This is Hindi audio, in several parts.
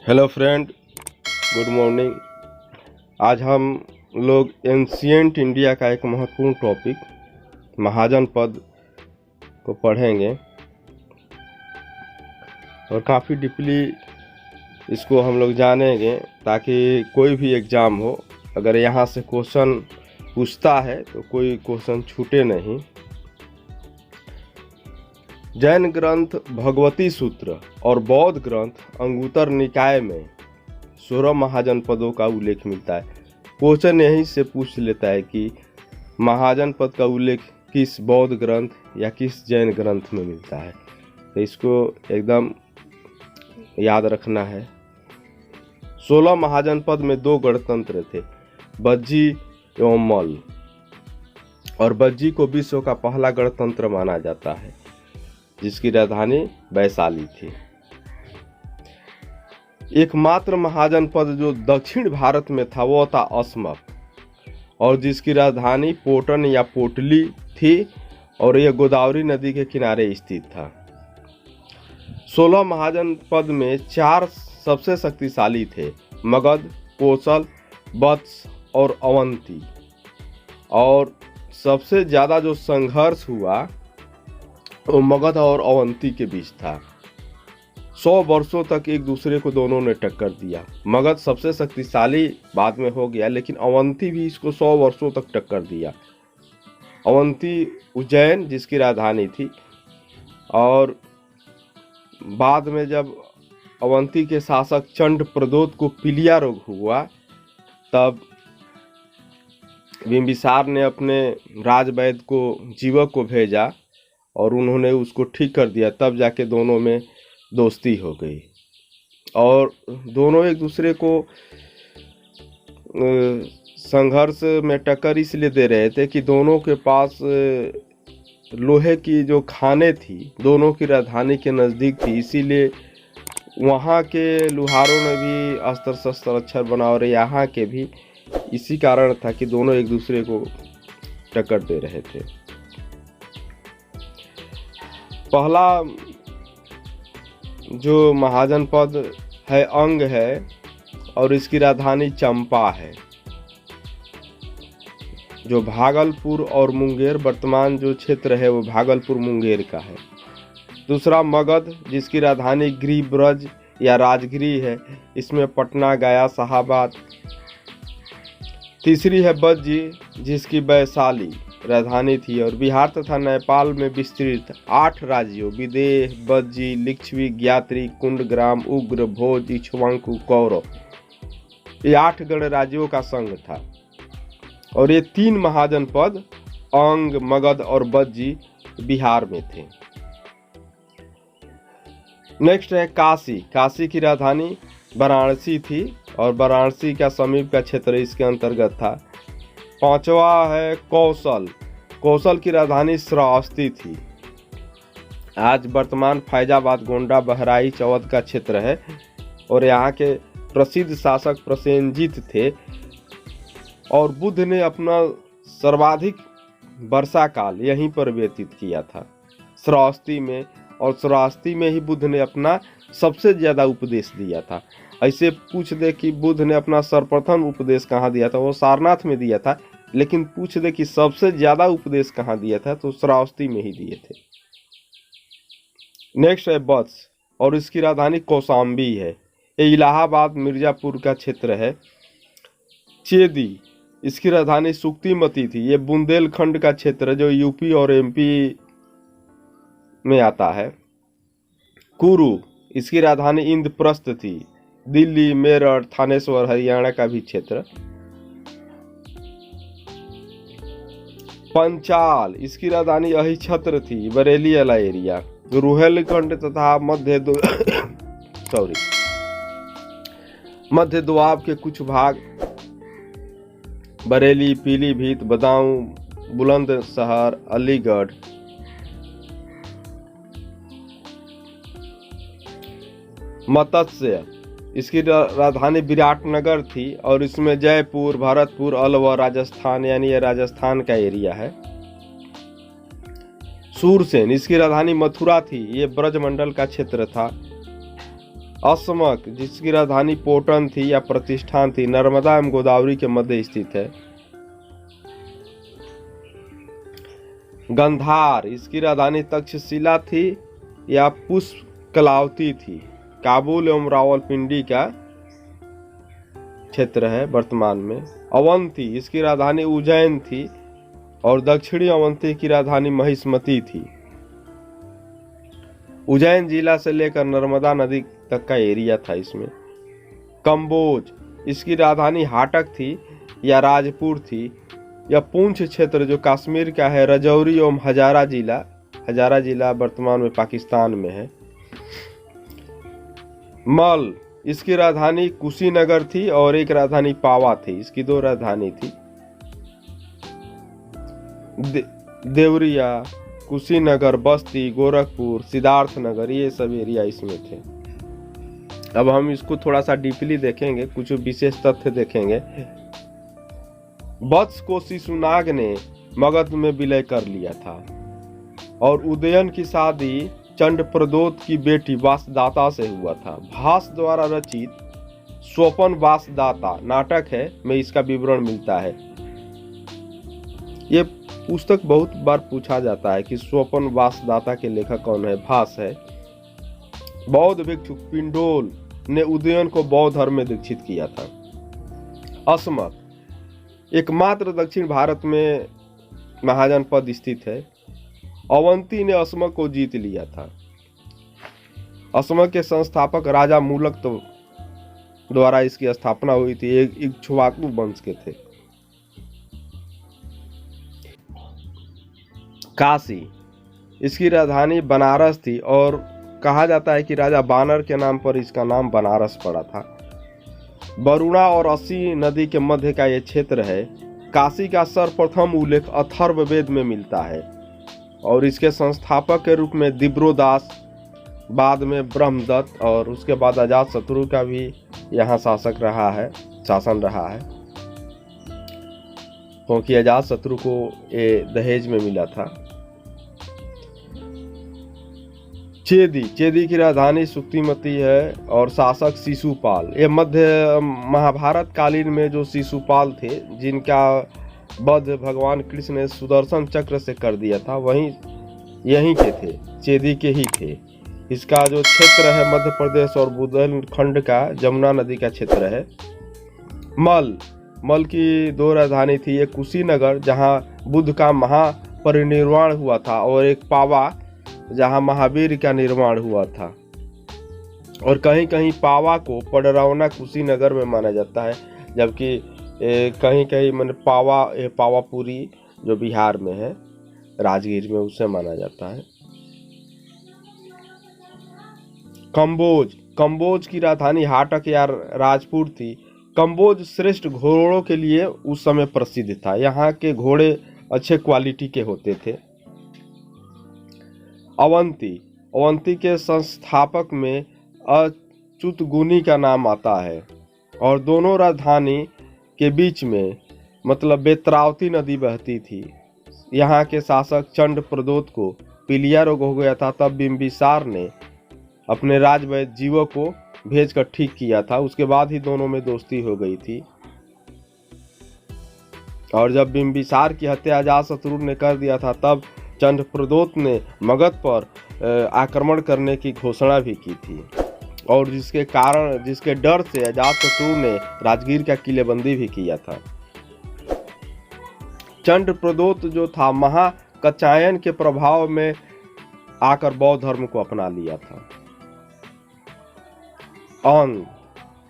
Hello friend, good morning. आज हम लोग एंशिएंट इंडिया का एक महत्वपूर्ण टॉपिक महाजनपद को पढ़ेंगे और काफ़ी डीपली इसको हम लोग जानेंगे ताकि कोई भी एग्ज़ाम हो, अगर यहाँ से क्वेश्चन पूछता है तो कोई क्वेश्चन छूटे नहीं। जैन ग्रंथ भगवती सूत्र और बौद्ध ग्रंथ अंगुत्तर निकाय में 16 महाजनपदों का उल्लेख मिलता है। क्वेश्चन यहीं से पूछ लेता है कि महाजनपद का उल्लेख किस बौद्ध ग्रंथ या किस जैन ग्रंथ में मिलता है, तो इसको एकदम याद रखना है। 16 महाजनपद में 2 गणतंत्र थे, बज्जी एवं मल्ल, और बज्जी को विश्व का पहला गणतंत्र माना जाता है जिसकी राजधानी वैशाली थी। एकमात्र महाजनपद जो दक्षिण भारत में था वो था असमक, और जिसकी राजधानी पोटन या पोटली थी, और यह गोदावरी नदी के किनारे स्थित था। 16 महाजनपद में 4 सबसे शक्तिशाली थे, मगध, कोसल, वत्स और अवंती। और सबसे ज़्यादा जो संघर्ष हुआ वो मगध और अवंती के बीच था। 100 वर्षों तक एक दूसरे को दोनों ने टक्कर दिया। मगध सबसे शक्तिशाली बाद में हो गया, लेकिन अवंती भी इसको 100 वर्षों तक टक्कर दिया। अवंती उज्जैन जिसकी राजधानी थी, और बाद में जब अवंती के शासक चंड प्रदोत को पीलिया रोग हुआ, तब बिंबिसार ने अपने राजवैद्य को जीवक को भेजा और उन्होंने उसको ठीक कर दिया। तब जाके दोनों में दोस्ती हो गई, और दोनों एक दूसरे को संघर्ष में टक्कर इसलिए दे रहे थे कि दोनों के पास लोहे की जो खानें थी दोनों की राजधानी के नज़दीक थी, इसीलिए वहाँ के लुहारों ने भी अस्त्र शस्त्र अच्छा बना, और यहाँ के भी इसी कारण था कि दोनों एक दूसरे को टक्कर दे रहे थे। पहला जो महाजनपद है अंग है, और इसकी राजधानी चंपा है, जो भागलपुर और मुंगेर, वर्तमान जो क्षेत्र है वो भागलपुर मुंगेर का है। दूसरा मगध जिसकी राजधानी गिरिब्रज या राजगिरी है, इसमें पटना, गया, शाहाबाद। तीसरी है बज्जी जिसकी वैशाली राजधानी थी, और बिहार तथा नेपाल में विस्तृत 8 राज्यों विदेह, बज्जी, लिच्छवी, ज्ञात्री, कुंडग्राम, उग्र, भोज, इक्ष्वाकु, कौरव, ये 8 गणराज्यों का संघ था। और ये 3 महाजनपद अंग, मगध और बज्जी बिहार में थे। नेक्स्ट है काशी। काशी की राजधानी वाराणसी थी, और वाराणसी का समीप का क्षेत्र इसके अंतर्गत था। 5वां है कौशल। कौशल की राजधानी श्रावस्ती थी, आज वर्तमान फैजाबाद, गोंडा, बहराइच, अवध का क्षेत्र है, और यहाँ के प्रसिद्ध शासक प्रसेनजीत थे, और बुद्ध ने अपना सर्वाधिक वर्षा काल यहीं पर व्यतीत किया था, श्रावस्ती में, और श्रावस्ती में ही बुद्ध ने अपना सबसे ज़्यादा उपदेश दिया था। ऐसे पूछ दे कि बुद्ध ने अपना सर्वप्रथम उपदेश कहाँ दिया था, वो सारनाथ में दिया था, लेकिन पूछ दे कि सबसे ज़्यादा उपदेश कहाँ दिया था, तो श्रावस्ती में ही दिए थे। नेक्स्ट है वत्स, और इसकी राजधानी कौशाम्बी है, ये इलाहाबाद मिर्जापुर का क्षेत्र है। चेदी, इसकी राजधानी सुक्तिमती थी, ये बुंदेलखंड का क्षेत्र जो यूपी और एमपी में आता है। कुरु, इसकी राजधानी इंद्रप्रस्थ थी, दिल्ली, मेरठ, थानेश्वर, हरियाणा का भी क्षेत्र। पंचाल, इसकी राजधानी अहिछत्र थी, बरेली वाला एरिया। रुहेलखंड तथा मध्य दोआब के कुछ भाग, बरेली, पीलीभीत, बदाऊं, बुलंदशहर, अलीगढ़। मत्स्य, इसकी राजधानी विराटनगर थी, और इसमें जयपुर, भरतपुर, अलवर, राजस्थान, यानी ये राजस्थान का एरिया है। सूरसेन, इसकी राजधानी मथुरा थी, ये ब्रजमंडल का क्षेत्र था। असमक, जिसकी राजधानी पोटन थी या प्रतिष्ठान थी, नर्मदा एवं गोदावरी के मध्य स्थित है। गंधार, इसकी राजधानी तक्षशिला थी या पुष्पकलावती थी, काबुल एवं रावलपिंडी का क्षेत्र है वर्तमान में। अवंती, इसकी राजधानी उज्जैन थी और दक्षिणी अवंती की राजधानी महिष्मती थी। उज्जैन जिला से लेकर नर्मदा नदी तक का एरिया था इसमें। कंबोज, इसकी राजधानी हाटक थी या राजपुर थी। यह पूंछ क्षेत्र जो कश्मीर का है, रजौरी एवं हजारा जिला वर्तमान में पाकिस्तान में है। मल, इसकी राजधानी कुशीनगर थी और एक राजधानी पावा थी, इसकी 2 राजधानी थी। देवरिया, कुशीनगर, बस्ती, गोरखपुर, सिद्धार्थनगर, ये सब एरिया इसमें थे। अब हम इसको थोड़ा सा डीपली देखेंगे, कुछ विशेष तथ्य देखेंगे। वत्स को शिशुनाग ने मगध में विलय कर लिया था और उदयन की शादी चंडप्रदोत की बेटी वासदाता से हुआ था। भास द्वारा रचित स्वपन वासदाता नाटक है में इसका विवरण मिलता है। ये पुस्तक बहुत बार पूछा जाता है कि स्वपन वासदाता के लेखक कौन है। भास है। बौद्ध भिक्षु पिंडोल ने उदयन को बौद्ध धर्म में दीक्षित किया था। असमक, एकमात्र दक्षिण भारत में महाजनपद स्थित है। अवंती ने असमक को जीत लिया था। असमक के संस्थापक राजा मूलक द्वारा इसकी स्थापना हुई थी। एक इक्ष्वाकु वंश के थे। काशी, इसकी राजधानी बनारस थी और कहा जाता है कि राजा बानर के नाम पर इसका नाम बनारस पड़ा था। वरुणा और अस्सी नदी के मध्य का यह क्षेत्र है। काशी का सर्वप्रथम उल्लेख अथर्ववेद में मिलता है और इसके संस्थापक के रूप में दिब्रोदास, बाद में ब्रह्मदत्त और उसके बाद अजातशत्रु का भी यहाँ शासन रहा है, क्योंकि अजातशत्रु को ये दहेज में मिला था। चेदी की राजधानी सुक्तिमती है और शासक शिशुपाल। ये मध्य महाभारत कालीन में जो शिशुपाल थे, जिनका वध भगवान कृष्ण ने सुदर्शन चक्र से कर दिया था, यहीं के थे, चेदी के ही थे। इसका जो क्षेत्र है मध्य प्रदेश और बुंदेलखंड का जमुना नदी का क्षेत्र है। मल की 2 राजधानी थी, एक कुशीनगर जहां बुद्ध का महापरिनिर्वाण हुआ था और एक पावा जहां महावीर का निर्माण हुआ था। और कहीं कहीं पावा को पडरौना कुशीनगर में माना जाता है, जबकि कहीं कहीं मैंने पावापुरी जो बिहार में है, राजगीर में, उसे माना जाता है। कंबोज की राजधानी हाटक या राजपुर थी। कंबोज श्रेष्ठ घोड़ों के लिए उस समय प्रसिद्ध था। यहाँ के घोड़े अच्छे क्वालिटी के होते थे। अवंती के संस्थापक में अच्युतगुनी का नाम आता है और दोनों राजधानी के बीच में मतलब बेत्रावती नदी बहती थी। यहाँ के शासक चंडप्रदोत को पीलिया रोग हो गया था, तब बिंबिसार ने अपने राजवैद्य जीवों को भेजकर ठीक किया था। उसके बाद ही दोनों में दोस्ती हो गई थी। और जब बिंबिसार की हत्या अजातशत्रु ने कर दिया था, तब चंडप्रदोत ने मगध पर आक्रमण करने की घोषणा भी की थी और जिसके डर से अजातशत्रु ने राजगीर का किलेबंदी भी किया था। चंडप्रदोत जो था महाकचायन के प्रभाव में आकर बौद्ध धर्म को अपना लिया था।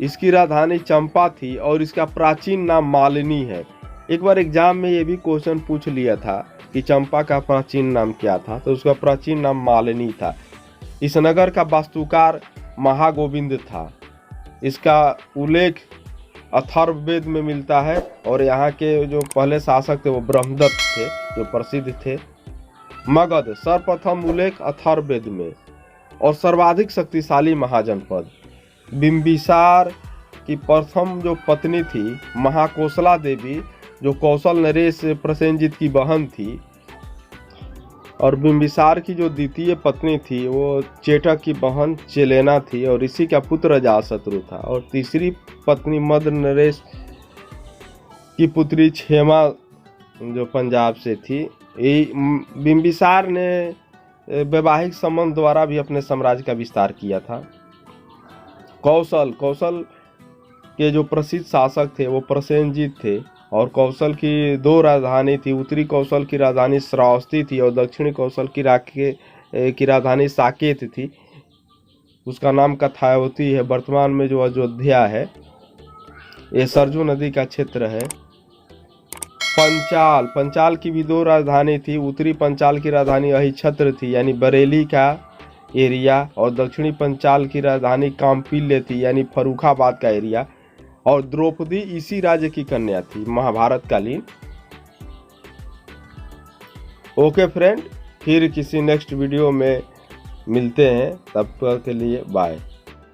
इसकी राजधानी चंपा थी और इसका प्राचीन नाम मालिनी है। एक बार एग्जाम में ये भी क्वेश्चन पूछ लिया था कि चंपा का प्राचीन नाम क्या था, तो उसका प्राचीन नाम मालिनी था। इस नगर का वास्तुकार महागोविंद था। इसका उल्लेख अथर्ववेद में मिलता है और यहाँ के जो पहले शासक थे वो ब्रह्मदत्त थे, जो प्रसिद्ध थे। मगध सर्वप्रथम उल्लेख अथर्ववेद में और सर्वाधिक शक्तिशाली महाजनपद। बिंबिसार की प्रथम जो पत्नी थी महाकोसला देवी, जो कौशल नरेश प्रसेनजीत की बहन थी, और बिंबिसार की जो द्वितीय पत्नी थी वो चेटक की बहन चेलेना थी और इसी का पुत्र अजातशत्रु था। और तीसरी पत्नी मद्र नरेश की पुत्री क्षेमा जो पंजाब से थी। बिंबिसार ने वैवाहिक संबंध द्वारा भी अपने साम्राज्य का विस्तार किया था। कौशल के जो प्रसिद्ध शासक थे वो प्रसेनजीत थे और कौशल की 2 राजधानी थी। उत्तरी कौशल की राजधानी श्रावस्ती थी और दक्षिणी कौशल की राजधानी साकेत थी। उसका नाम कथावती है। वर्तमान में जो अयोध्या है ये सरजू नदी का क्षेत्र है। पंचाल की भी 2 राजधानी थी। उत्तरी पंचाल की राजधानी अहिछत्र थी यानी बरेली का एरिया और दक्षिणी पंचाल की राजधानी काम्पिल्य थी यानी फर्रुखाबाद का एरिया। और द्रौपदी इसी राज्य की कन्या थी महाभारत कालीन। ओके फ्रेंड, फिर किसी नेक्स्ट वीडियो में मिलते हैं, तब तक के लिए बाय।